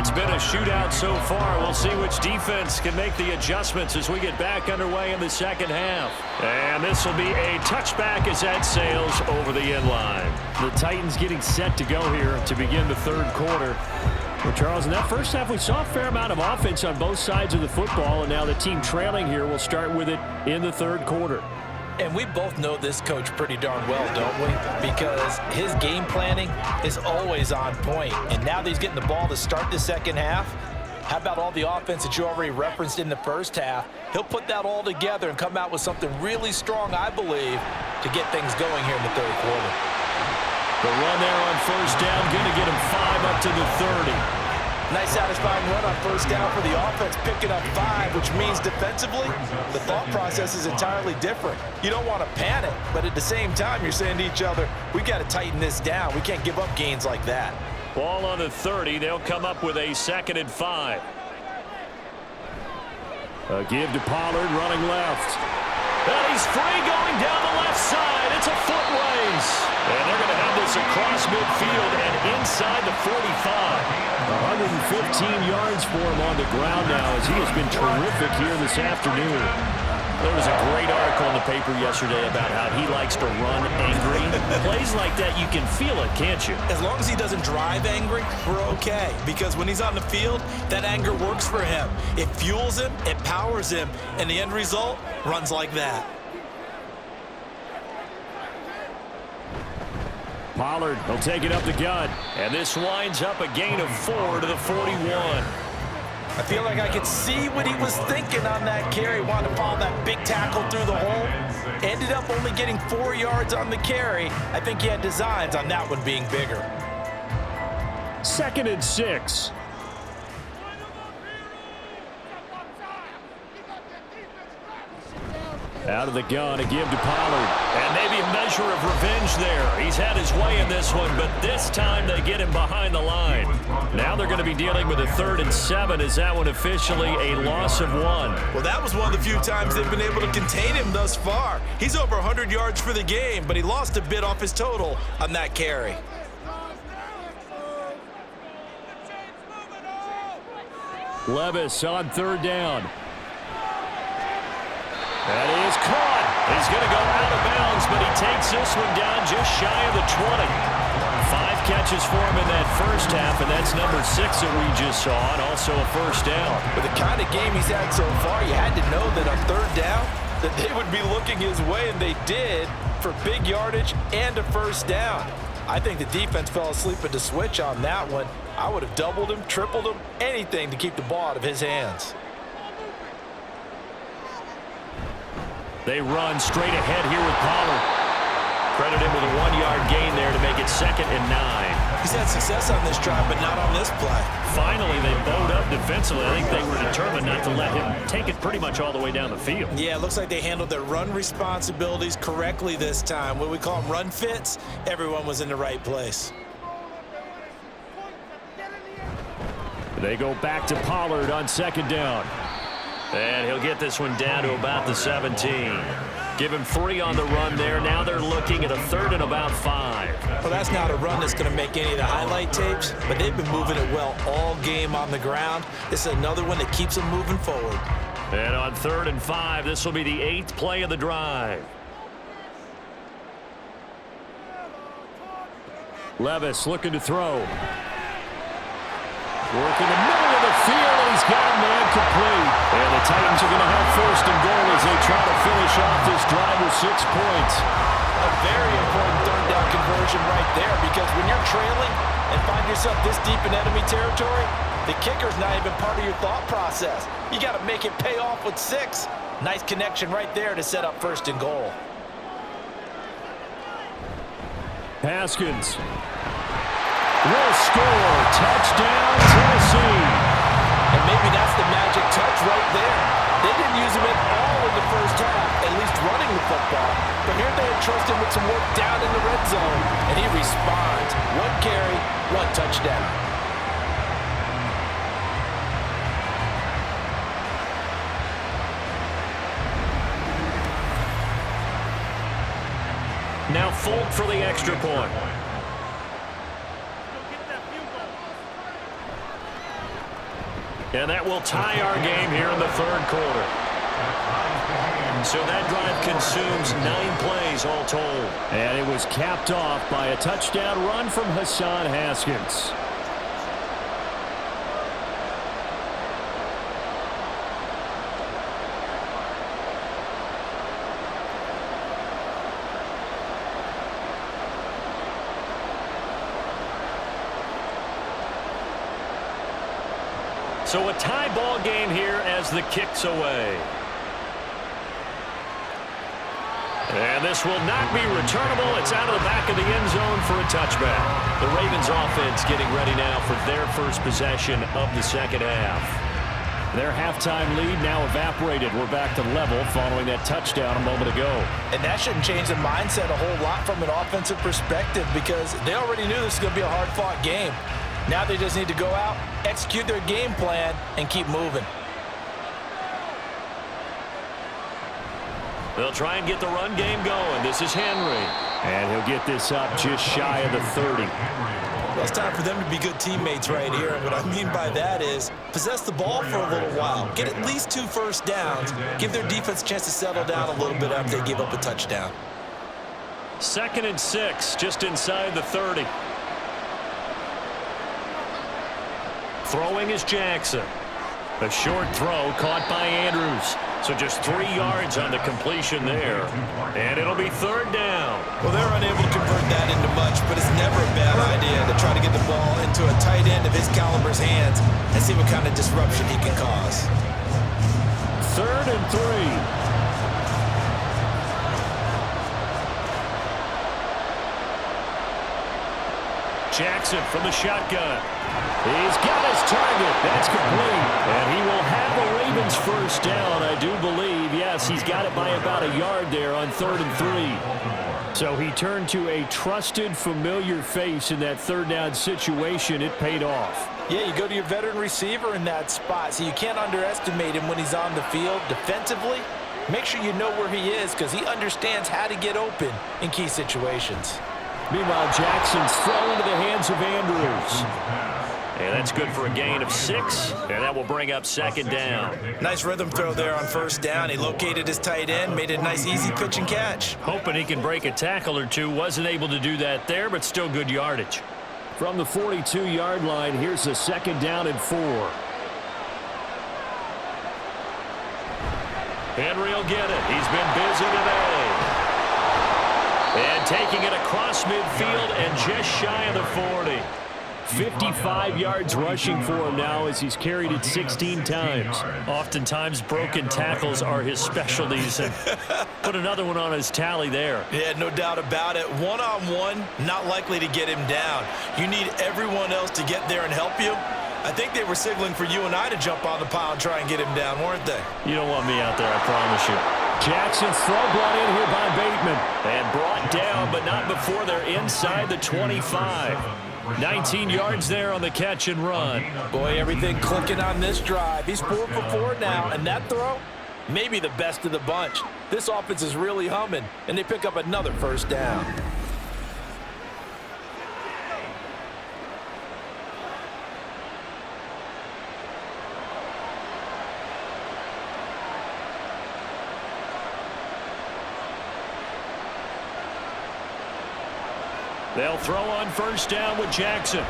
It's been a shootout so far. We'll see which defense can make the adjustments as we get back underway in the second half. And this will be a touchback as that sails over the end line. The Titans getting set to go here to begin the third quarter. Well, Charles, in that first half, we saw a fair amount of offense on both sides of the football, and now the team trailing here will start with it in the third quarter. And we both know this coach pretty darn well, don't we? Because his game planning is always on point. And now that he's getting the ball to start the second half, how about all the offense that you already referenced in the first half? He'll put that all together and come out with something really strong, I believe, to get things going here in the third quarter. The run there on first down, going to get him 5 up to the 30. Nice satisfying run on first down for the offense, picking up 5, which means defensively, the thought process is entirely different. You don't want to panic, but at the same time, you're saying to each other, we've got to tighten this down. We can't give up gains like that. Ball on the 30. They'll come up with a 2nd and 5. A give to Pollard, running left. And he's free going down the left side. It's a foot race. And they're going to have this across midfield and inside the 45. 115 yards for him on the ground now as he has been terrific here this afternoon. There was a great article in the paper yesterday about how he likes to run angry. Plays like that, you can feel it, can't you? As long as he doesn't drive angry, we're okay. Because when he's on the field, that anger works for him. It fuels him, it powers him, and the end result runs like that. Pollard, he'll take it up the gut. And this winds up a gain of 4 to the 41. I feel like I could see what he was thinking on that carry. Wanted to follow that big tackle through the hole. Ended up only getting 4 yards on the carry. I think he had designs on that one being bigger. 2nd and 6. Out of the gun, a give to Pollard. And maybe a measure of revenge there. He's had his way in this one, but this time they get him behind the line. Now they're going to be dealing with a 3rd and 7. Is that one officially a loss of 1? Well, that was one of the few times they've been able to contain him thus far. He's over 100 yards for the game, but he lost a bit off his total on that carry. Levis on 3rd down. That is caught. He's going to go out of bounds, but he takes this one down just shy of the 20. 5 catches for him in that first half, and that's number 6 that we just saw, and also a first down. With the kind of game he's had so far, you had to know that on 3rd down, that they would be looking his way, and they did, for big yardage and a first down. I think the defense fell asleep at the switch on that one. I would have doubled him, tripled him, anything to keep the ball out of his hands. They run straight ahead here with Pollard. Credit him with a 1-yard gain there to make it 2nd and 9. He's had success on this drive, but not on this play. Finally, they bowed up defensively. I think they were determined not to let him take it pretty much all the way down the field. Yeah, it looks like they handled their run responsibilities correctly this time. What we call them run fits, everyone was in the right place. They go back to Pollard on 2nd down. And he'll get this one down to about the 17. Give him 3 on the run there. Now they're looking at a 3rd and about 5. Well, that's not a run that's going to make any of the highlight tapes, but they've been moving it well all game on the ground. This is another one that keeps them moving forward. And on 3rd and 5, this will be the 8th play of the drive. Levis looking to throw. Working the middle of the field, and he's got a man complete. And the Titans are going to have 1st and goal as they try to finish off this drive with 6 points. A very important 3rd down conversion right there, because when you're trailing and find yourself this deep in enemy territory, the kicker's not even part of your thought process. You got to make it pay off with 6. Nice connection right there to set up 1st and goal. Haskins will score. Touchdown, Tennessee. And maybe that's the magic touch right there. They didn't use him at all in the first half, at least running the football. But here they entrust him with some work down in the red zone, and he responds. 1 carry, 1 touchdown. Now Folk for the extra point. And that will tie our game here in the third quarter. So that drive consumes 9 plays all told. And it was capped off by a touchdown run from Hassan Haskins. So a tie ball game here as the kick's away. And this will not be returnable. It's out of the back of the end zone for a touchback. The Ravens offense getting ready now for their first possession of the second half. Their halftime lead now evaporated. We're back to level following that touchdown a moment ago. And that shouldn't change the mindset a whole lot from an offensive perspective because they already knew this was going to be a hard-fought game. Now they just need to go out, execute their game plan, and keep moving. They'll try and get the run game going. This is Henry. And he'll get this up just shy of the 30. Well, it's time for them to be good teammates right here. And what I mean by that is possess the ball for a little while. Get at least 2 first downs. Give their defense a chance to settle down a little bit after they give up a touchdown. 2nd and 6, just inside the 30. Throwing is Jackson. A short throw caught by Andrews. So just 3 yards on the completion there. And it'll be 3rd down. Well, they're unable to convert that into much, but it's never a bad idea to try to get the ball into a tight end of his caliber's hands and see what kind of disruption he can cause. 3rd and 3. Jackson from the shotgun. He's got his target. That's complete. And he will have the Ravens first down, I do believe. Yes, he's got it by about a yard there on 3rd and 3. So he turned to a trusted, familiar face in that 3rd down situation. It paid off. Yeah, you go to your veteran receiver in that spot, so you can't underestimate him when he's on the field defensively. Make sure you know where he is because he understands how to get open in key situations. Meanwhile, Jackson's thrown into the hands of Andrews. And that's good for a gain of 6. And that will bring up 2nd down. Nice rhythm throw there on 1st down. He located his tight end, made a nice easy pitch and catch. Hoping he can break a tackle or two. Wasn't able to do that there, but still good yardage. From the 42-yard line, here's a 2nd down and 4. Henry will get it. He's been busy today. And taking it across midfield and just shy of the 40. 55 yards rushing for him now as he's carried it 16 times. Oftentimes broken tackles are his specialties. And put another one on his tally there. Yeah, no doubt about it. One-on-one, not likely to get him down. You need everyone else to get there and help you. I think they were signaling for you and I to jump on the pile and try and get him down, weren't they? You don't want me out there, I promise you. Jackson's throw brought in here by Bateman. And brought down, but not before they're inside the 25. 19 yards there on the catch and run. Boy, everything clicking on this drive. He's 4 for 4 now, and that throw, maybe the best of the bunch. This offense is really humming, and they pick up another 1st down. They'll throw on 1st down with Jackson.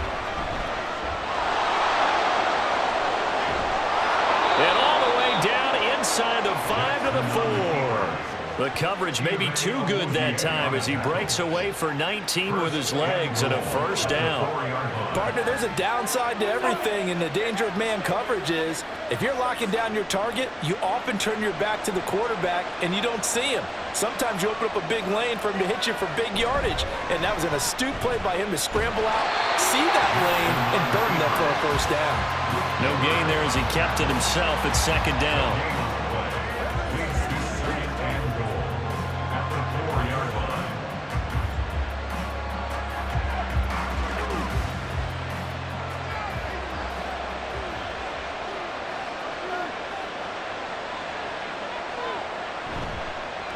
And all the way down inside the 5 to the 4. The coverage may be too good that time as he breaks away for 19 with his legs and a 1st down. Partner, there's a downside to everything, and the danger of man coverage is if you're locking down your target, you often turn your back to the quarterback and you don't see him. Sometimes you open up a big lane for him to hit you for big yardage, and that was an astute play by him to scramble out, see that lane, and burn that for a 1st down. No gain there as he kept it himself at 2nd down.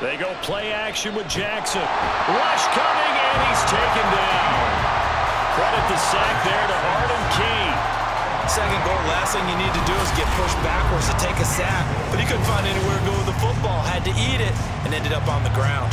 They go play action with Jackson. Rush coming, and he's taken down. Credit the sack there to Arden Key. second goal, last thing you need to do is get pushed backwards to take a sack. But he couldn't find anywhere to go with the football, had to eat it, and ended up on the ground.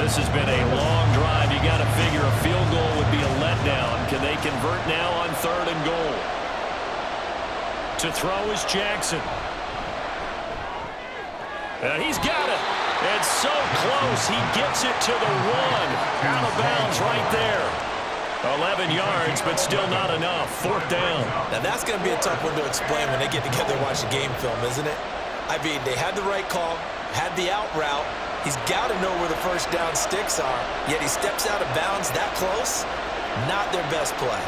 This has been a long drive. You got to figure a field goal would be a letdown. Can they convert now on 3rd and goal? To throw is Jackson. And he's got it. It's so close. He gets it to the 1. Out of bounds right there. 11 yards, but still not enough. 4th down. Now that's going to be a tough one to explain when they get together and watch the game film, isn't it? I mean, they had the right call, had the out route. He's got to know where the first down sticks are, yet he steps out of bounds that close. Not their best play.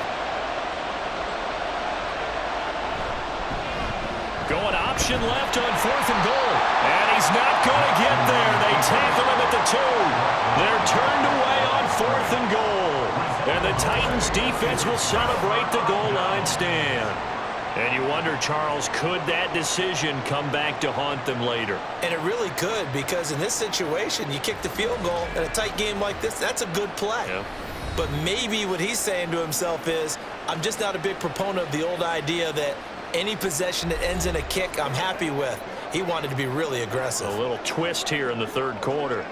Going option left on 4th and goal. And he's not going to get there. They tackle him at the 2. They're turned away on 4th and goal. And the Titans defense will celebrate the goal line stand. And you wonder, Charles, could that decision come back to haunt them later? And it really could, because in this situation, you kick the field goal in a tight game like this, that's a good play. Yeah. But maybe what he's saying to himself is, I'm just not a big proponent of the old idea that any possession that ends in a kick I'm happy with. He wanted to be really aggressive. A little twist here in the 3rd quarter.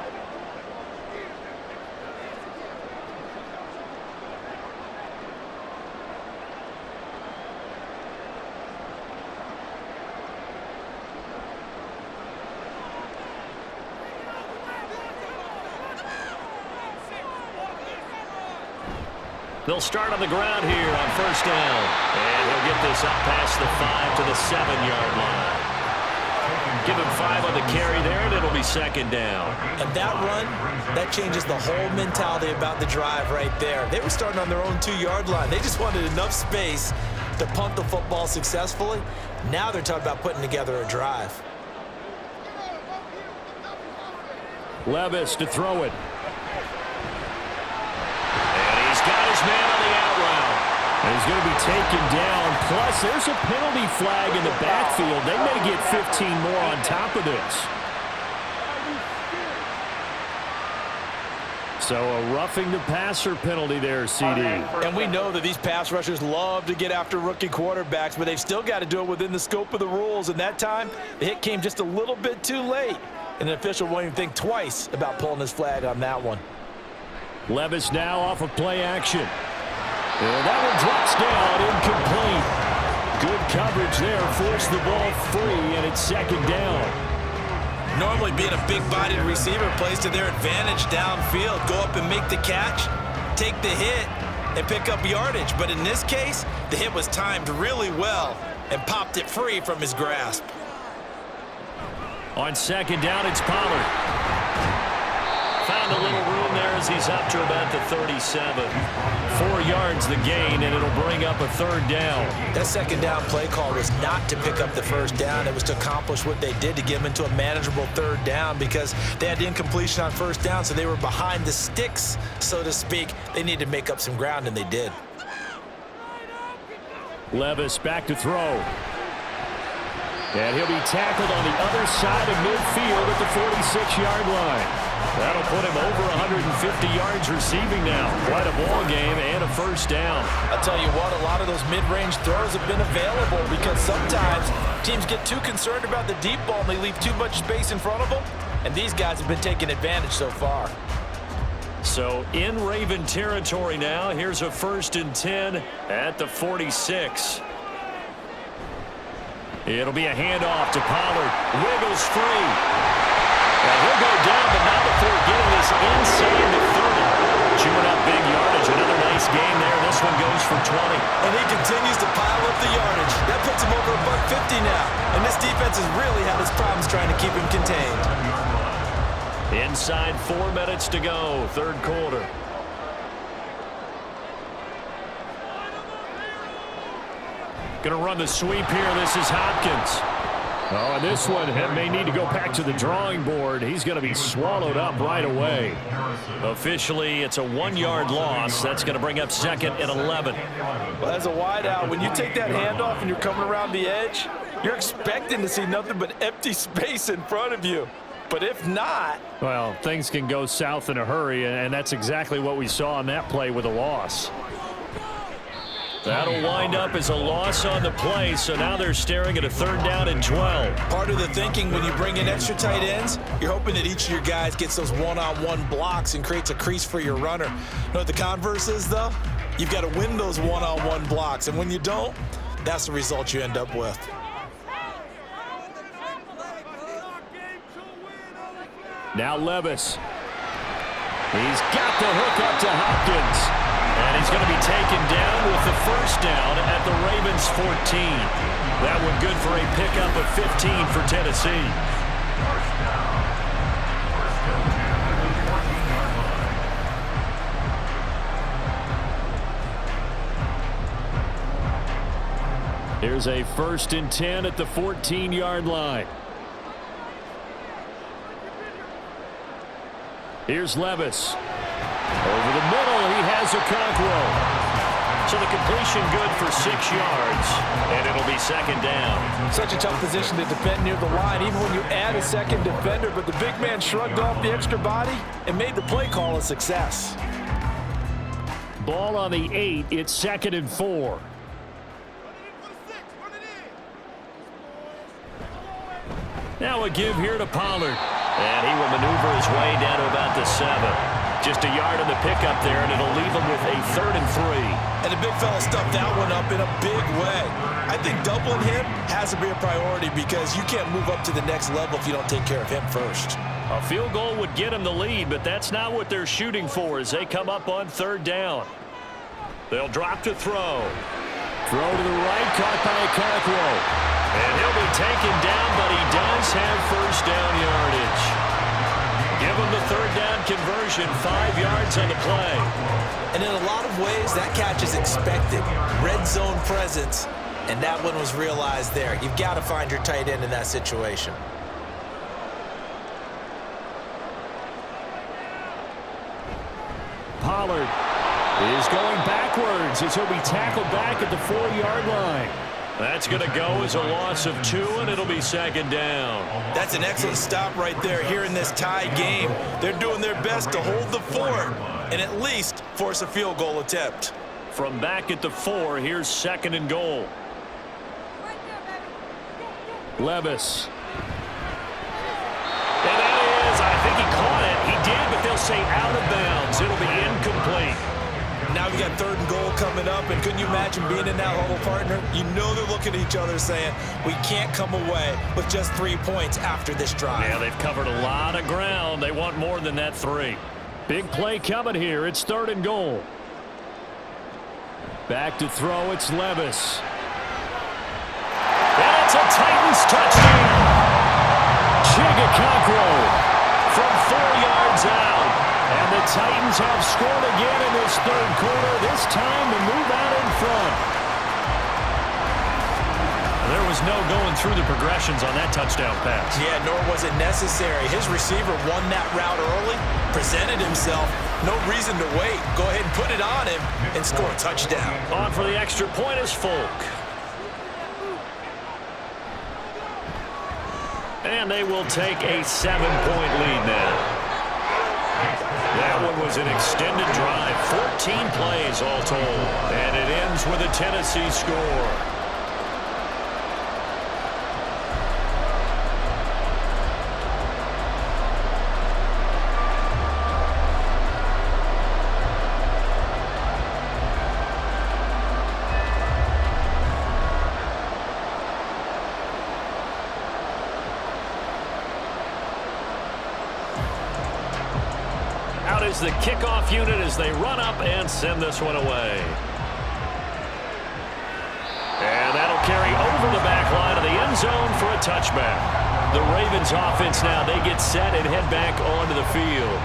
They'll start on the ground here on 1st down. And he'll get this up past the 5 to the 7-yard line. Give him 5 on the carry there, and it'll be 2nd down. And that run, that changes the whole mentality about the drive right there. They were starting on their own 2-yard line. They just wanted enough space to punt the football successfully. Now they're talking about putting together a drive. Levis to throw it. Got his man on the out route. And he's going to be taken down. Plus, there's a penalty flag in the backfield. They may get 15 more on top of this. So a roughing the passer penalty there, CD. And we know that these pass rushers love to get after rookie quarterbacks, but they've still got to do it within the scope of the rules. And that time, the hit came just a little bit too late. And the official won't even think twice about pulling his flag on that one. Levis now off of play action. And that one drops down, incomplete. Good coverage there, forced the ball free, and it's 2nd down. Normally being a big-bodied receiver plays to their advantage downfield. Go up and make the catch, take the hit, and pick up yardage. But in this case, the hit was timed really well and popped it free from his grasp. On 2nd down, it's Pollard. Found a little room there as he's up to about the 37. 4 yards the gain, and it'll bring up a 3rd down. That 2nd down play call was not to pick up the 1st down. It was to accomplish what they did, to get them into a manageable 3rd down, because they had the incompletion on 1st down, so they were behind the sticks, so to speak. They needed to make up some ground, and they did. Levis back to throw. And he'll be tackled on the other side of midfield at the 46-yard line. That'll put him over 150 yards receiving now. Quite a ball game and a 1st down. I'll tell you what, a lot of those mid-range throws have been available because sometimes teams get too concerned about the deep ball and they leave too much space in front of them. And these guys have been taking advantage so far. So in Raven territory now. Here's a 1st and 10 at the 46. It'll be a handoff to Pollard. Wiggles free. And he'll go down, but not before getting this inside the 30. Chewing up big yardage. Another nice game there. This one goes for 20. And he continues to pile up the yardage. That puts him over $150 now. And this defense has really had its problems trying to keep him contained. Inside 4 minutes to go. 3rd quarter. Going to run the sweep here. This is Hopkins. Oh, and this one may need to go back to the drawing board. He's going to be swallowed up right away. Officially, it's a 1-yard loss. That's going to bring up 2nd and 11. Well, as a wideout, when you take that handoff and you're coming around the edge, you're expecting to see nothing but empty space in front of you. But if not... Well, things can go south in a hurry, and that's exactly what we saw on that play with a loss. That'll wind up as a loss on the play, so now they're staring at a 3rd down and 12. Part of the thinking when you bring in extra tight ends, you're hoping that each of your guys gets those one-on-one blocks and creates a crease for your runner. You know what the converse is, though? You've got to win those one-on-one blocks, and when you don't, that's the result you end up with. Now Levis. He's got the hook up to Hopkins. And he's going to be taken down with the 1st down at the Ravens' 14. That one good for a pickup of 15 for Tennessee. Here's a 1st and 10 at the 14-yard line. Here's Levis. Over the middle, he has a Okonkwo. So the completion good for 6 yards, and it'll be 2nd down. Such a tough position to defend near the line, even when you add a second defender, but the big man shrugged off the extra body and made the play call a success. Ball on the 8, it's 2nd and 4. Now a give here to Pollard. And he will maneuver his way down to about the 7. Just a yard on the pickup there, and it'll leave him with a 3rd and 3. And the big fella stuffed that one up in a big way. I think doubling him has to be a priority because you can't move up to the next level if you don't take care of him first. A field goal would get him the lead, but that's not what they're shooting for as they come up on 3rd down. They'll drop to throw. Throw to the right, caught by Okonkwo. And he'll be taken down, but he does have 1st down yardage. Give him the 3rd down conversion, 5 yards on the play. And in a lot of ways, that catch is expected. Red zone presence, and that one was realized there. You've got to find your tight end in that situation. Pollard is going backwards as he'll be tackled back at the 4-yard line. That's going to go as a loss of 2, and it'll be 2nd down. That's an excellent stop right there here in this tie game. They're doing their best to hold the fort and at least force a field goal attempt. From back at the 4, here's 2nd and goal. Levis. And that is, I think he caught it. He did, but they'll say out of bounds. It'll be incomplete. Now we got 3rd and goal coming up, and couldn't you imagine being in that huddle, partner? You know they're looking at each other saying, we can't come away with just 3 points after this drive. Yeah, they've covered a lot of ground. They want more than that 3. Big play coming here. It's 3rd and goal. Back to throw, it's Levis. And it's a Titans touchdown. Okonkwo From 4 yards out. And the Titans have scored again in this 3rd quarter. This time to move out in front. There was no going through the progressions on that touchdown pass. Yeah, nor was it necessary. His receiver won that route early, presented himself. No reason to wait. Go ahead and put it on him and score a touchdown. On for the extra point is Folk. And they will take a 7-point lead now. That one was an extended drive, 14 plays all told, and it ends with a Tennessee score. Is the kickoff unit as they run up and send this one away. And that'll carry over the back line of the end zone for a touchback. The Ravens offense now, they get set and head back onto the field.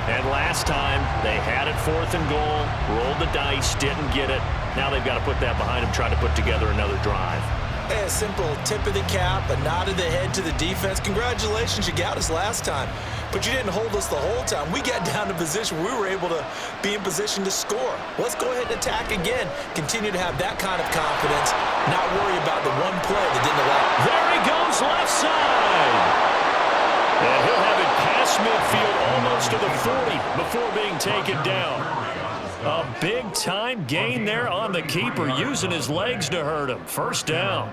And last time they had it 4th and goal, rolled the dice, didn't get it. Now they've got to put that behind them, try to put together another drive. Hey, a simple tip of the cap, a nod of the head to the defense. Congratulations, you got us last time. But you didn't hold us the whole time. We got down to position where we were able to be in position to score. Let's go ahead and attack again. Continue to have that kind of confidence, not worry about the one play that didn't allow. There he goes, left side. And he'll have it past midfield almost to the 40 before being taken down. A big-time gain there on the keeper, using his legs to hurt him. First down.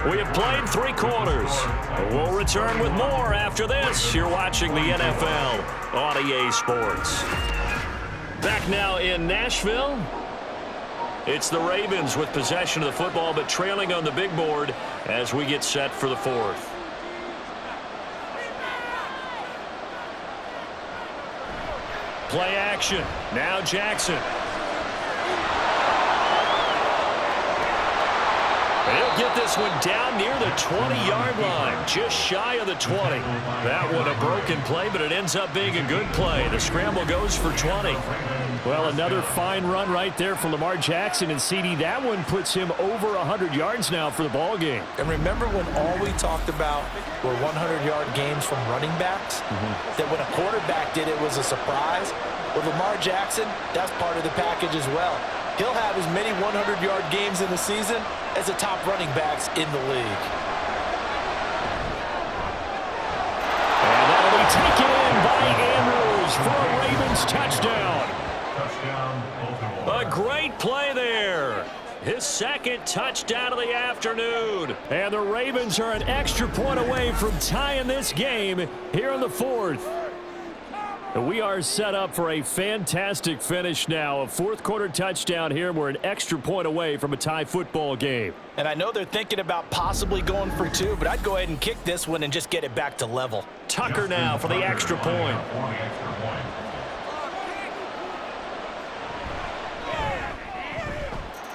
We have played 3 quarters. We'll return with more after this. You're watching the NFL on EA Sports. Back now in Nashville. It's the Ravens with possession of the football, but trailing on the big board as we get set for the 4th. Play action. Now Jackson. He'll get this one down near the 20-yard line, just shy of the 20. That one a broken play, but it ends up being a good play. The scramble goes for 20. Well, another fine run right there for Lamar Jackson, and CD, that one puts him over 100 yards now for the ball game. And remember when all we talked about were 100-yard games from running backs? That when a quarterback did it was a surprise? With Lamar Jackson, that's part of the package as well. He'll have as many 100-yard games in the season as the top running backs in the league. And that'll be taken in by Andrews for a Ravens touchdown. A great play there. His second touchdown of the afternoon. And the Ravens are an extra point away from tying this game here in the 4th. We are set up for a fantastic finish now. A 4th quarter touchdown here. We're an extra point away from a tie football game. And I know they're thinking about possibly going for 2, but I'd go ahead and kick this one and just get it back to level. Tucker now for the extra point.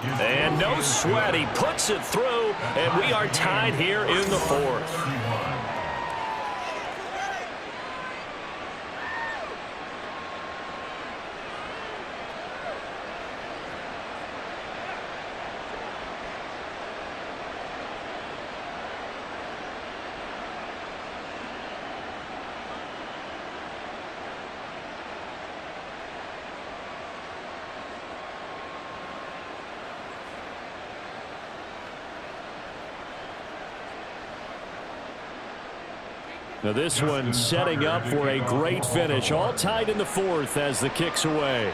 And no sweat. He puts it through, and we are tied here in the 4th. Now this one setting up for a great finish. All tied in the 4th as the kick's away.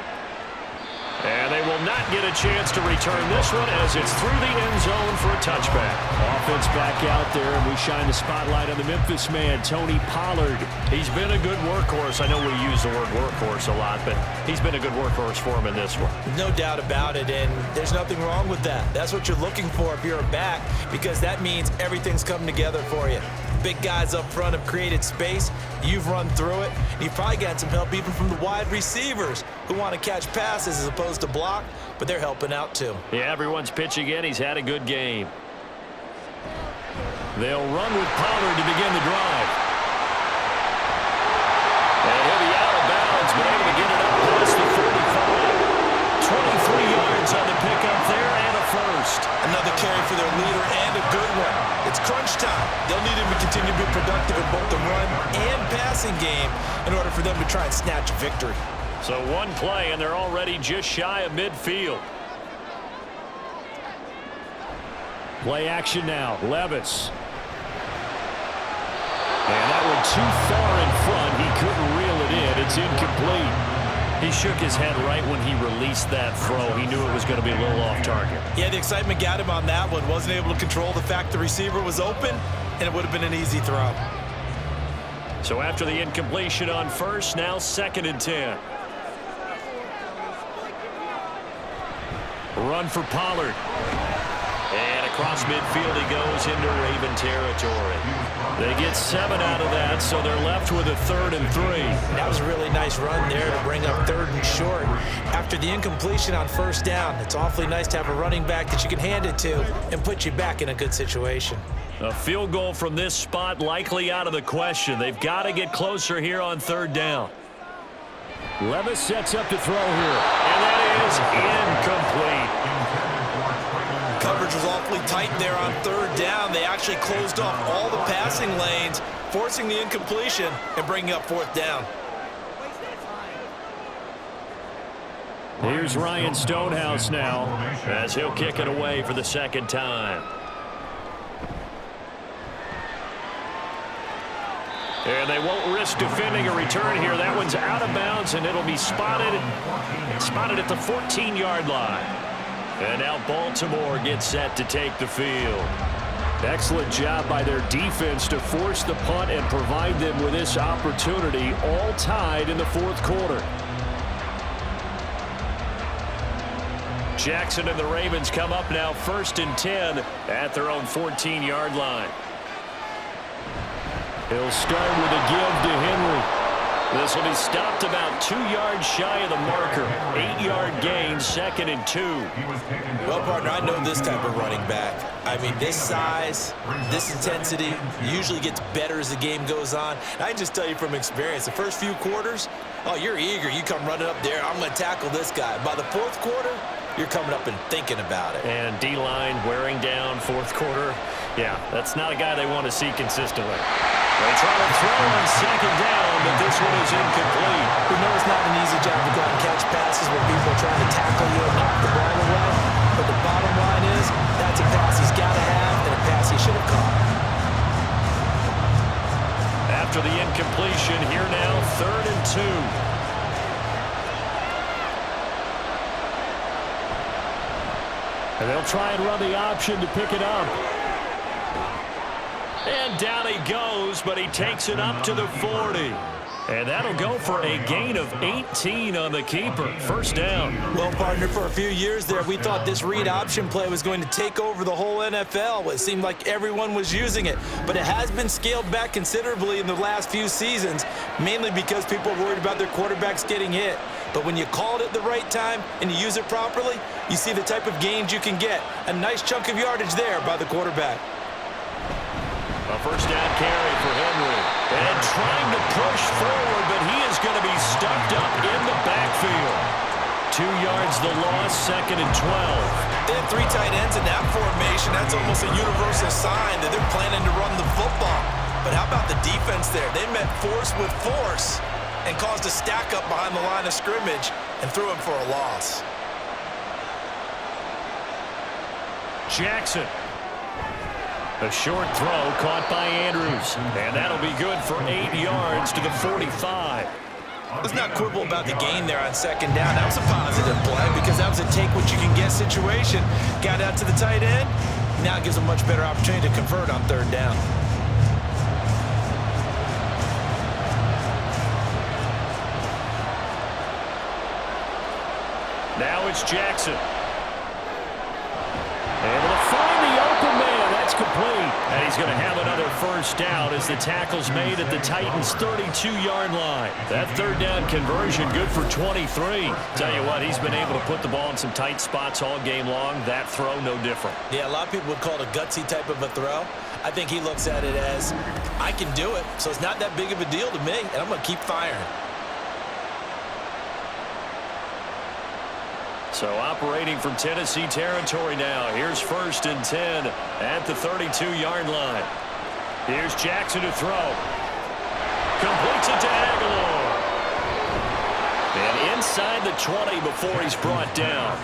And they will not get a chance to return this one as it's through the end zone for a touchback. Offense back out there, and we shine the spotlight on the Memphis man, Tony Pollard. He's been a good workhorse. I know we use the word workhorse a lot, but he's been a good workhorse for him in this one. No doubt about it, and there's nothing wrong with that. That's what you're looking for if you're a back, because that means everything's coming together for you. Big guys up front have created space. You've run through it. You've probably got some help even from the wide receivers who want to catch passes as opposed to block, but they're helping out too. Yeah, everyone's pitching in. He's had a good game. They'll run with Pollard to begin the drive. And he'll be out of bounds, but able to get it up past the 45. 23 yards on the pickup there and a first. Another carry for their leader and a good one. It's crunch time. They'll need him to continue to be productive in both the run and passing game in order for them to try and snatch a victory. So one play, and they're already just shy of midfield. Play action now. Levis. And that one too far in front. He couldn't reel it in. It's incomplete. He shook his head right when he released that throw. He knew it was going to be a little off target. Yeah, the excitement got him on that one. Wasn't able to control the fact the receiver was open, and it would have been an easy throw. So after the incompletion on first, now 2nd and 10. Run for Pollard. And across midfield he goes into Raven territory. They get 7 out of that, so they're left with a 3rd and 3. That was a really nice run there to bring up 3rd and short. After the incompletion on first down, it's awfully nice to have a running back that you can hand it to and put you back in a good situation. A field goal from this spot likely out of the question. They've got to get closer here on 3rd down. Levis sets up to throw here. And that is incomplete. Coverage was awfully tight there on third down. They actually closed off all the passing lanes, forcing the incompletion and bringing up fourth down. Here's Ryan Stonehouse now as he'll kick it away for the second time. And they won't risk defending a return here. That one's out of bounds, and it'll be spotted at the 14-yard line. And now Baltimore gets set to take the field. Excellent job by their defense to force the punt and provide them with this opportunity, all tied in the fourth quarter. Jackson and the Ravens come up now 1st and 10 at their own 14-yard line. He'll start with a give to Henry. This will be stopped about 2 yards shy of the marker. 8-yard gain, 2nd and 2. Well, partner, I know this type of running back. I mean, this size, this intensity usually gets better as the game goes on. And I can just tell you from experience, the first few quarters, oh, you're eager. You come running up there, I'm going to tackle this guy. By the fourth quarter, you're coming up and thinking about it. And D-line wearing down fourth quarter. Yeah, that's not a guy they want to see consistently. They try to throw on second down, but this one is incomplete. We know it's not an easy job to go out and catch passes where people are trying to tackle you and knock the ball away. But the bottom line is that's a pass he's got to have and a pass he should have caught. After the incompletion, here now, 3rd and 2. And they'll try and run the option to pick it up. And down he goes, but he takes it up to the 40. And that'll go for a gain of 18 on the keeper. First down. Well, partner, for a few years there, we thought this read option play was going to take over the whole NFL. It seemed like everyone was using it. But it has been scaled back considerably in the last few seasons, mainly because people are worried about their quarterbacks getting hit. But when you call it at the right time and you use it properly, you see the type of gains you can get. A nice chunk of yardage there by the quarterback. A first down carry for Henry. And trying to push forward, but he is going to be stuffed up in the backfield. 2 yards the loss, 2nd and 12. They have 3 tight ends in that formation. That's almost a universal sign that they're planning to run the football. But how about the defense there? They met force with force and caused a stack up behind the line of scrimmage and threw him for a loss. Jackson. A short throw caught by Andrews. And that'll be good for 8 yards to the 45. Let's not quibble about the gain there on second down. That was a positive play because that was a take-what-you-can-get situation. Got out to the tight end. Now it gives a much better opportunity to convert on third down. Now it's Jackson. Able to find the open man. That's complete. And he's going to have another first down as the tackle's made at the Titans' 32-yard line. That third down conversion good for 23. Tell you what, he's been able to put the ball in some tight spots all game long. That throw, no different. Yeah, a lot of people would call it a gutsy type of a throw. I think he looks at it as, I can do it, so it's not that big of a deal to me, and I'm going to keep firing. So operating from Tennessee territory now. Here's 1st and 10 at the 32-yard line. Here's Jackson to throw. Completes it to Aguilar. And inside the 20 before he's brought down.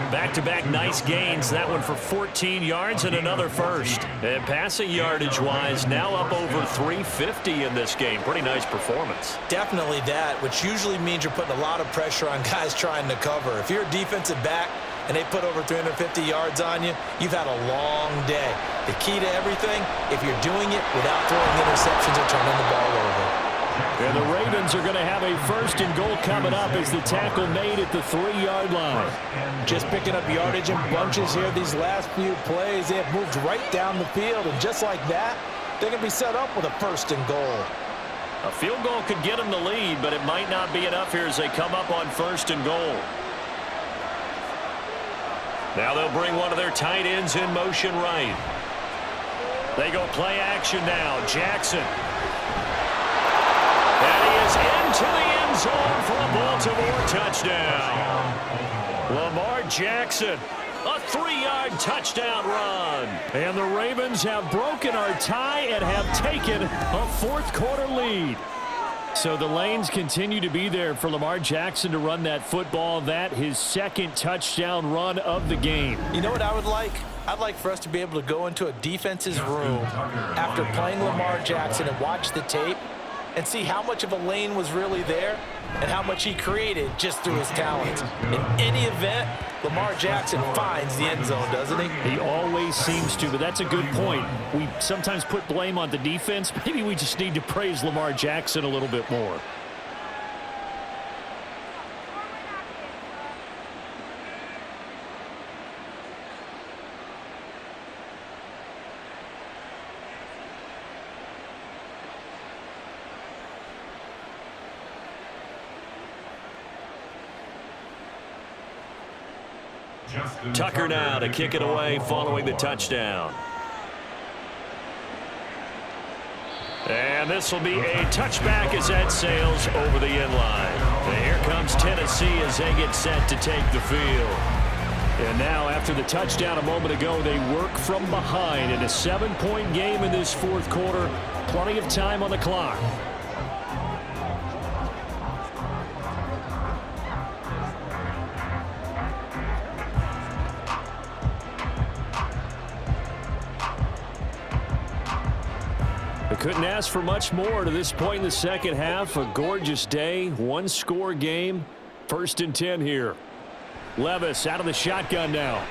Back-to-back nice gains. That one for 14 yards and another first. And passing yardage-wise, now up over 350 in this game. Pretty nice performance. Definitely that, which usually means you're putting a lot of pressure on guys trying to cover. If you're a defensive back and they put over 350 yards on you, you've had a long day. The key to everything, if you're doing it without throwing interceptions or turning the ball over. And the Ravens are going to have a 1st and goal coming up as the tackle made at the 3-yard line. Just picking up yardage in bunches here these last few plays. They have moved right down the field, and just like that, they're going to be set up with a 1st and goal. A field goal could get them the lead, but it might not be enough here as they come up on 1st and goal. Now they'll bring one of their tight ends in motion right. They go play action now. Jackson. And he is into the end zone for a Baltimore touchdown. Lamar Jackson, a 3-yard touchdown run. And the Ravens have broken our tie and have taken a fourth-quarter lead. So the lanes continue to be there for Lamar Jackson to run that football. That his second touchdown run of the game. You know what I would like? I'd like for us to be able to go into a defense's room after playing Lamar Jackson and watch the tape and see how much of a lane was really there and how much he created just through his talents. In any event, Lamar Jackson finds the end zone, doesn't he? He always seems to, but that's a good point. We sometimes put blame on the defense. Maybe we just need to praise Lamar Jackson a little bit more. Tucker now to kick it away following the touchdown. And this will be a touchback as that sails over the end line. And here comes Tennessee as they get set to take the field. And now after the touchdown a moment ago, they work from behind in a 7-point game in this fourth quarter. Plenty of time on the clock. Couldn't ask for much more to this point in the second half. A gorgeous day, one-score game. 1st and 10 here. Levis out of the shotgun now.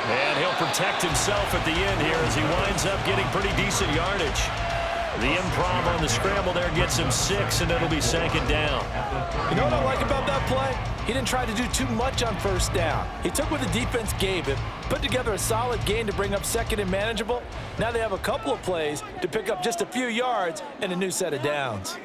And he'll protect himself at the end here as he winds up getting pretty decent yardage. The improv on the scramble there gets him 6, and it'll be 2nd down. You know what I like about that play? He didn't try to do too much on 1st down. He took what the defense gave him, put together a solid gain to bring up 2nd and manageable. Now they have a couple of plays to pick up just a few yards and a new set of downs.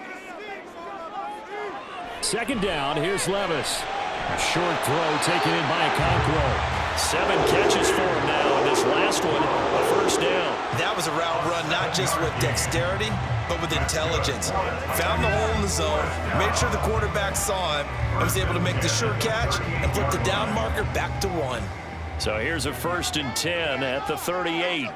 2nd down, here's Levis. A short throw taken in by Okonkwo. 7 catches for him now, and this last one, a 1st down. That was a route run not just with dexterity, but with intelligence. Found the hole in the zone, made sure the quarterback saw him, and was able to make the sure catch and flip the down marker back to 1. So here's a 1st and 10 at the 38.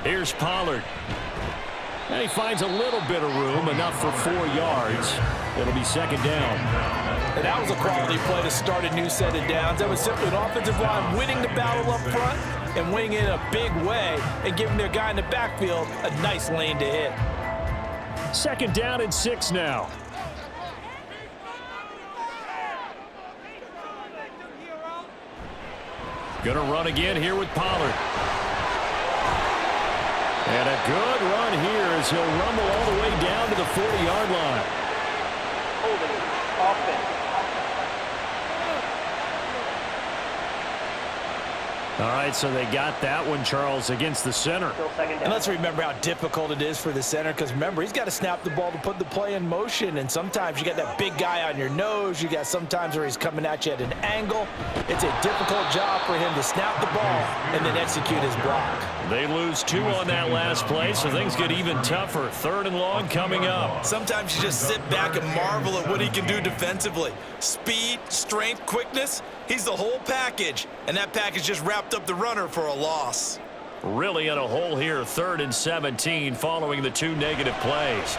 Here's Pollard. And he finds a little bit of room, enough for 4 yards. It'll be 2nd down. And that was a quality play to start a new set of downs. That was simply an offensive line winning the battle up front and winning it in a big way and giving their guy in the backfield a nice lane to hit. 2nd down and 6 now. Gonna run again here with Pollard. And a good run here as he'll rumble all the way down to the 40-yard line. Holding offense. All right, so they got that one, Charles, against the center. And let's remember how difficult it is for the center, because remember, he's got to snap the ball to put the play in motion, and sometimes you got that big guy on your nose. You got sometimes where he's coming at you at an angle. It's a difficult job for him to snap the ball and then execute his block. They lose 2 on that last play, so things get even tougher. 3rd and long coming up. Sometimes you just sit back and marvel at what he can do defensively. Speed, strength, quickness, he's the whole package. And that package just wrapped up the runner for a loss. Really in a hole here, 3rd and 17 following the 2 negative plays.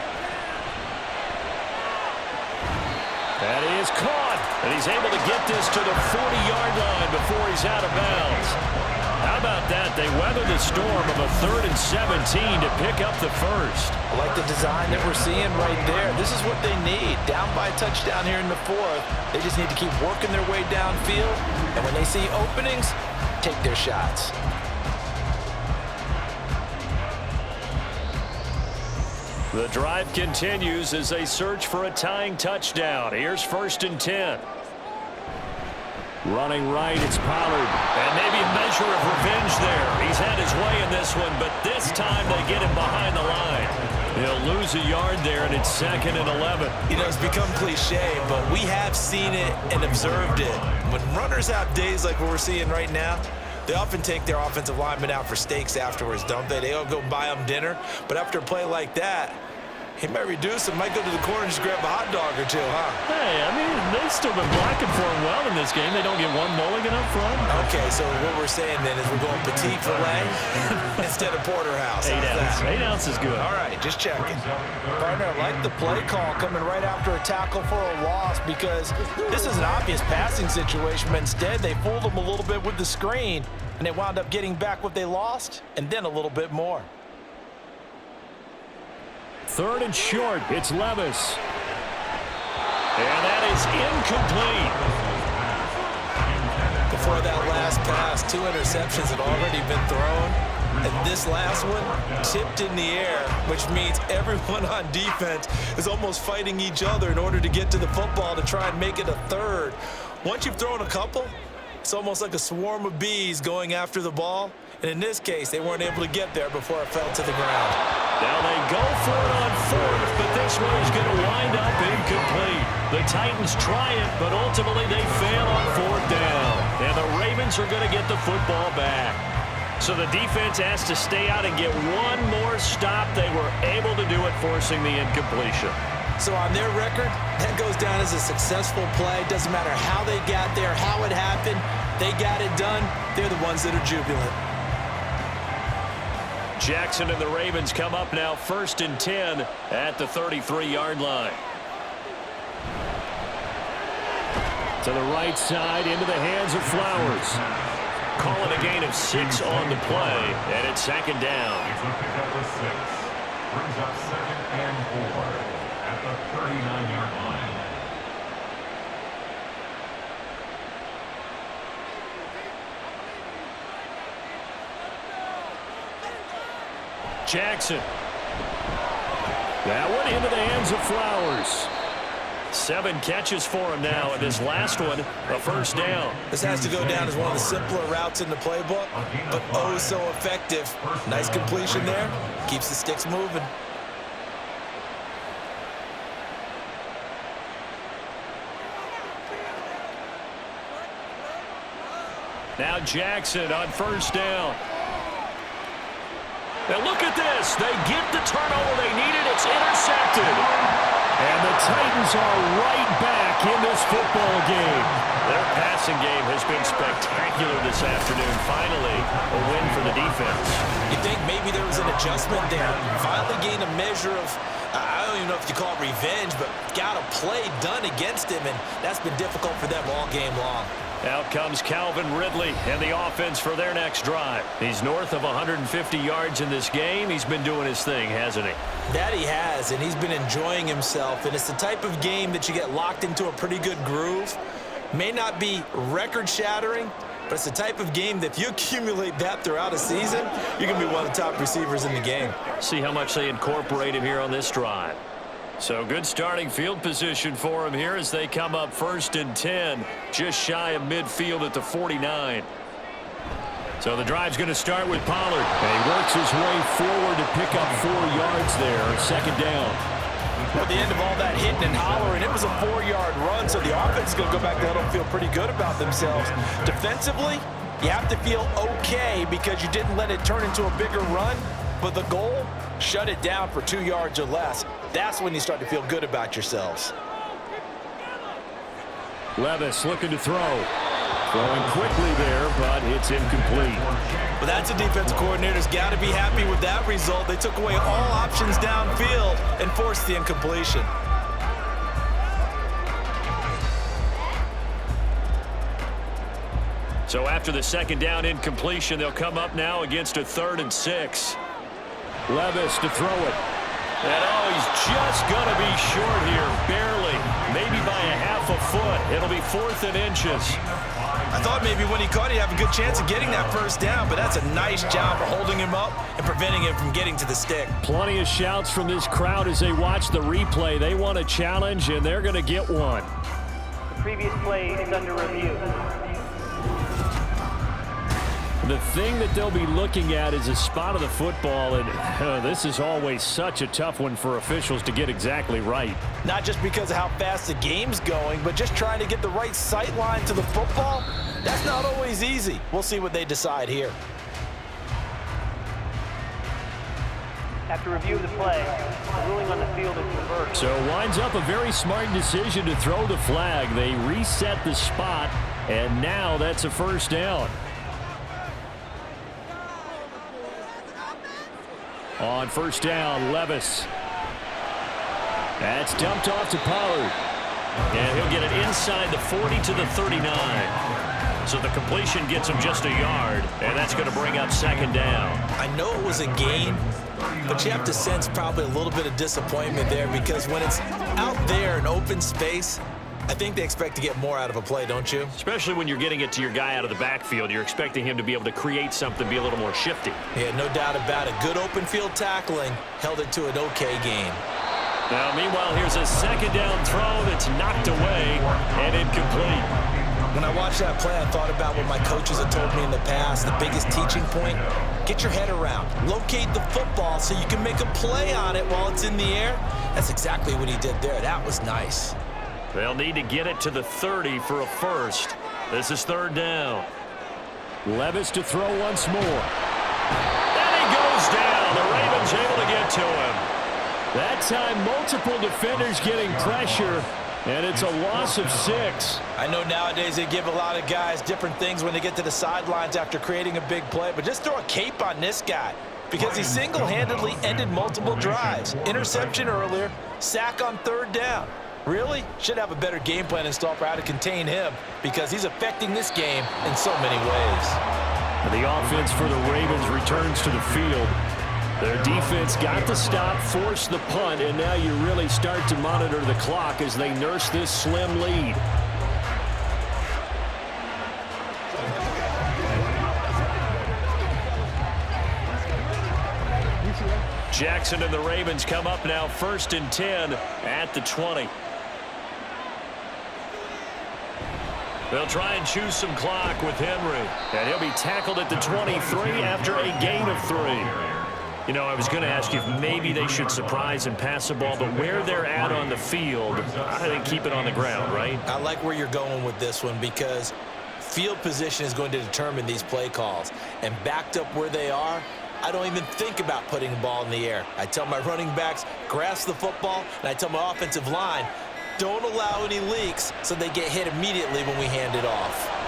That is caught, and he's able to get this to the 40-yard line before he's out of bounds. How about that? They weather the storm of a 3rd and 17 to pick up the 1st. I like the design that we're seeing right there. This is what they need. Down by a touchdown here in the 4th. They just need to keep working their way downfield. And when they see openings, take their shots. The drive continues as they search for a tying touchdown. Here's 1st and 10. Running right, it's Pollard. And maybe a measure of revenge there. He's had his way in this one, but this time they get him behind the line. He'll lose a yard there, and it's 2nd and 11. You know, it's become cliche, but we have seen it and observed it. When runners have days like what we're seeing right now, they often take their offensive linemen out for steaks afterwards, don't they? They all go buy them dinner. But after a play like that, He might reduce him, might go to the corner and just grab a hot dog or two, huh? Hey, I mean, they've still been blocking for him well in this game. They don't get one mulligan up front. Okay, so what we're saying then is we're going petite filet instead of porterhouse. 8 ounces. 8 ounces is good. All right, just checking. Partner, I like the play call coming right after a tackle for a loss because this is an obvious passing situation, but instead they fooled them a little bit with the screen, and they wound up getting back what they lost and then a little bit more. 3rd and short. It's Levis. And that is incomplete. Before that last pass, 2 interceptions had already been thrown. And this last one tipped in the air, which means everyone on defense is almost fighting each other in order to get to the football to try and make it a third. Once you've thrown a couple, it's almost like a swarm of bees going after the ball. And in this case, they weren't able to get there before it fell to the ground. Now they go for it on 4th, but this one is going to wind up incomplete. The Titans try it, but ultimately they fail on 4th down. And the Ravens are going to get the football back. So the defense has to stay out and get one more stop. They were able to do it, forcing the incompletion. So on their record, that goes down as a successful play. Doesn't matter how they got there, how it happened. They got it done. They're the ones that are jubilant. Jackson and the Ravens come up now 1st and 10 at the 33-yard line. To the right side, into the hands of Flowers. Calling a gain of 6 on the play, and it's 2nd down. Brings up 2nd and 4 at the 39-yard line. Jackson. That one into the hands of Flowers. 7 catches for him now, and this last one, a 1st down. This has to go down as one of the simpler routes in the playbook, but oh so effective. Nice completion there. Keeps the sticks moving. Now Jackson on 1st down. Now look at this. They get the turnover they needed. It's intercepted. And the Titans are right back in this football game. Their passing game has been spectacular this afternoon. Finally, a win for the defense. You think maybe there was an adjustment there? Finally gained a measure of, I don't even know if you call it revenge, but got a play done against him, and that's been difficult for them all game long. Out comes Calvin Ridley and the offense for their next drive. He's north of 150 yards in this game. He's been doing his thing, hasn't he? That he has, and he's been enjoying himself. And it's the type of game that you get locked into a pretty good groove. May not be record-shattering, but it's the type of game that if you accumulate that throughout a season, you're going to be one of the top receivers in the game. See how much they incorporate him here on this drive. So good starting field position for him here as they come up 1st and 10, just shy of midfield at the 49. So the drive's going to start with Pollard. And he works his way forward to pick up 4 yards there, 2nd down. At the end of all that hitting and hollering, it was a 4-yard run, so the offense is going to go back to huddle and feel pretty good about themselves. Defensively, you have to feel okay because you didn't let it turn into a bigger run, but the goal, shut it down for 2 yards or less. That's when you start to feel good about yourselves. Levis looking to throw. Throwing quickly there, but it's incomplete. But that's a defensive coordinator's got to be happy with that result. They took away all options downfield and forced the incompletion. So after the 2nd down incompletion, they'll come up now against a 3rd and 6. Levis to throw it. And he's just going to be short here, barely, maybe by a half a foot. It'll be 4th and inches. I thought maybe when he caught it, he'd have a good chance of getting that 1st down, but that's a nice job of holding him up and preventing him from getting to the stick. Plenty of shouts from this crowd as they watch the replay. They want a challenge, and they're going to get one. The previous play is under review. The thing that they'll be looking at is a spot of the football, and this is always such a tough one for officials to get exactly right. Not just because of how fast the game's going, but just trying to get the right sight line to the football. That's not always easy. We'll see what they decide here. After review of the play, the ruling on the field work. So winds up a very smart decision to throw the flag. They reset the spot, and now that's a first down. On first down, Levis. That's dumped off to Pollard. And he'll get it inside the 40 to the 39. So the completion gets him just a yard, and that's going to bring up second down. I know it was a gain, but you have to sense probably a little bit of disappointment there, because when it's out there in open space, I think they expect to get more out of a play, don't you? Especially when you're getting it to your guy out of the backfield. You're expecting him to be able to create something, be a little more shifty. Yeah, no doubt about it. Good open field tackling held it to an okay gain. Now, meanwhile, here's a second down throw that's knocked away and incomplete. When I watched that play, I thought about what my coaches have told me in the past. The biggest teaching point, get your head around. Locate the football so you can make a play on it while it's in the air. That's exactly what he did there. That was nice. They'll need to get it to the 30 for a first. This is third down. Levis to throw once more. And he goes down. The Ravens able to get to him. That time, multiple defenders getting pressure, and it's a loss of 6. I know nowadays they give a lot of guys different things when they get to the sidelines after creating a big play, but just throw a cape on this guy because he single-handedly ended multiple drives. Interception earlier, sack on third down. Really? Should have a better game plan installed for how to contain him, because he's affecting this game in so many ways. The offense for the Ravens returns to the field. Their defense got the stop, forced the punt, and now you really start to monitor the clock as they nurse this slim lead. Jackson and the Ravens come up now first and 10 at the 20. They'll try and choose some clock with Henry. And he'll be tackled at the 23 after a gain of 3. You know, I was going to ask you if maybe they should surprise and pass the ball, but where they're at on the field, I think keep it on the ground, right? I like where you're going with this one, because field position is going to determine these play calls. And backed up where they are, I don't even think about putting the ball in the air. I tell my running backs, grasp the football, and I tell my offensive line, don't allow any leaks so they get hit immediately when we hand it off.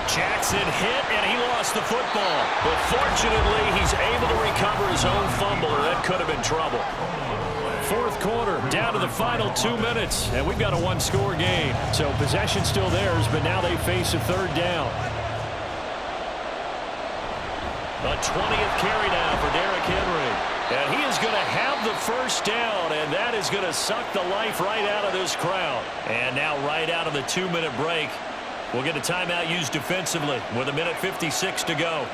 Jackson hit, and he lost the football. But fortunately, he's able to recover his own fumble, or that could have been trouble. Fourth quarter, down to the final 2 minutes, and we've got a one-score game. So possession still theirs, but now they face a third down. A 20th carry now for Derrick Henry. And he is going to have the first down, and that is going to suck the life right out of this crowd. And now right out of the 2-minute break, we'll get a timeout used defensively with 1:56 to go.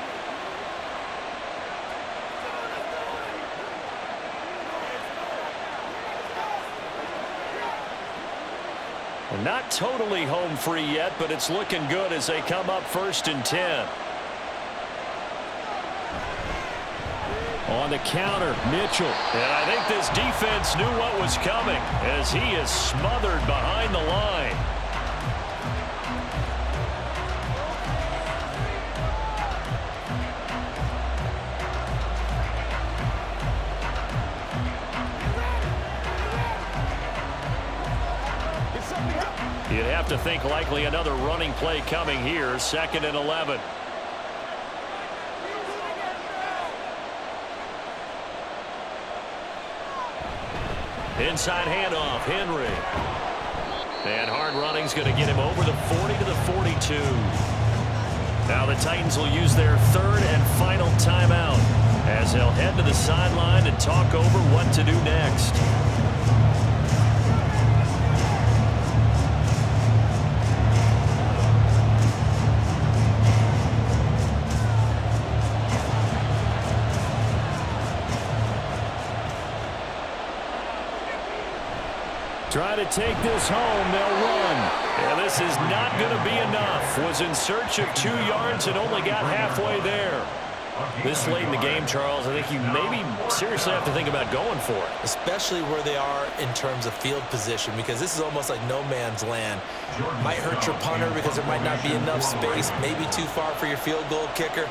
Well, not totally home free yet, but it's looking good as they come up first and 10. On the counter, Mitchell. And I think this defense knew what was coming as he is smothered behind the line. You'd have to think likely another running play coming here, 2nd and 11. Inside handoff, Henry. And hard running's going to get him over the 40 to the 42. Now the Titans will use their third and final timeout as they'll head to the sideline and talk over what to do next. Try to take this home. They'll run. And this is not going to be enough. Was in search of 2 yards and only got halfway there. This late in the game, Charles, I think you maybe seriously have to think about going for it. Especially where they are in terms of field position, because this is almost like no man's land. Might hurt your punter because there might not be enough space, maybe too far for your field goal kicker.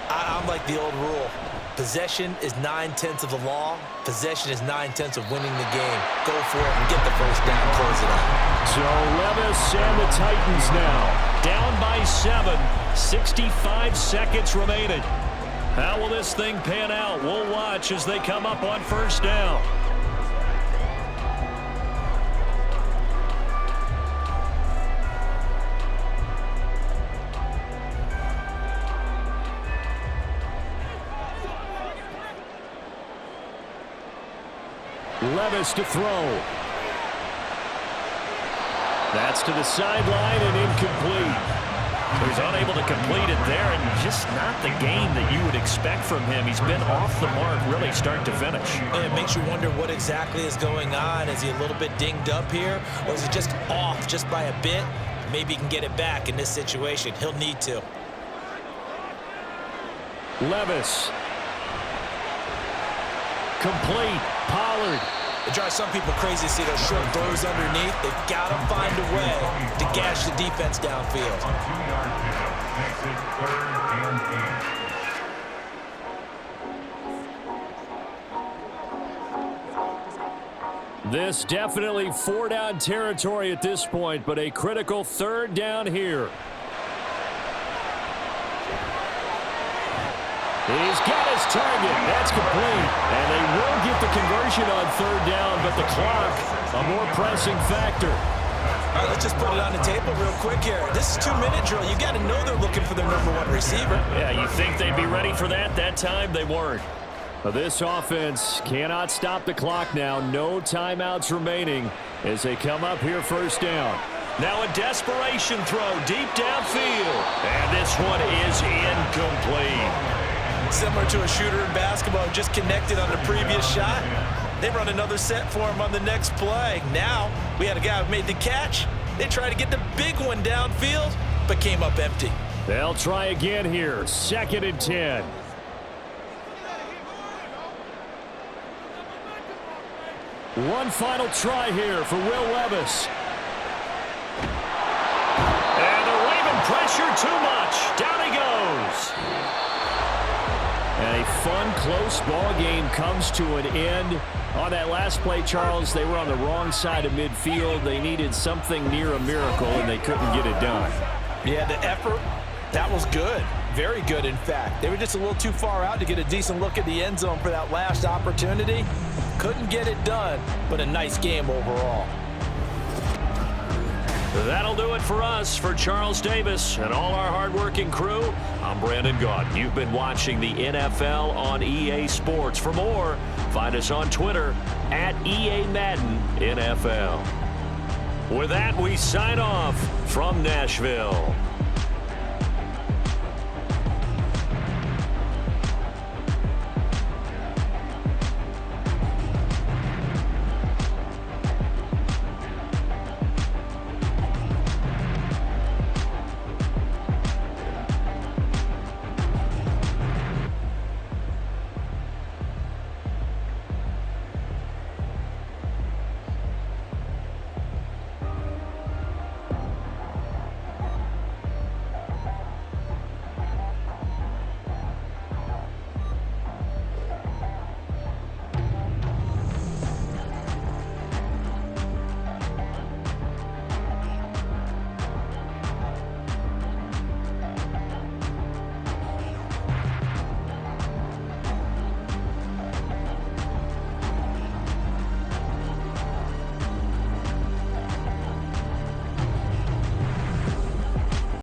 I'm like the old rule. Possession is 9/10 of the law. Possession is 9/10 of winning the game. Go for it and get the first down. Close it out. So Levis and the Titans now down by 7. 65 seconds remaining. How will this thing pan out? We'll watch as they come up on first down. Levis to throw. That's to the sideline and incomplete. So he's unable to complete it there, and just not the game that you would expect from him. He's been off the mark really start to finish. It makes you wonder what exactly is going on. Is he a little bit dinged up here, or is he just off just by a bit? Maybe he can get it back in this situation. He'll need to. Levis. Complete. Pollard. It drives some people crazy to see those short throws underneath. They've got to find a way to gash the defense downfield. On 2-yard pickup, makes it 3rd and 8. This definitely 4-down territory at this point, but a critical 3rd down here. He's got his target. That's complete. And they will get the conversion on 3rd down, but the clock, a more pressing factor. All right, let's just put it on the table real quick here. This is 2-minute drill. You got to know they're looking for their #1 receiver. Yeah, you think they'd be ready for that? That time they weren't. This offense cannot stop the clock now. No timeouts remaining as they come up here 1st down. Now a desperation throw deep downfield. And this one is incomplete. Similar to a shooter in basketball who just connected on the previous shot. They run another set for him on the next play. Now we had a guy who made the catch. They tried to get the big one downfield, but came up empty. They'll try again here. 2nd and 10. One final try here for Will Levis. And they're waving pressure too much. Down he goes. And a fun, close ball game comes to an end. On that last play, Charles, they were on the wrong side of midfield. They needed something near a miracle, and they couldn't get it done. Yeah, the effort, that was good. Very good, in fact. They were just a little too far out to get a decent look at the end zone for that last opportunity. Couldn't get it done, but a nice game overall. That'll do it for us. For Charles Davis and all our hardworking crew, I'm Brandon Gaudin. You've been watching the NFL on EA Sports. For more, find us on Twitter at EA Madden NFL. With that, we sign off from Nashville.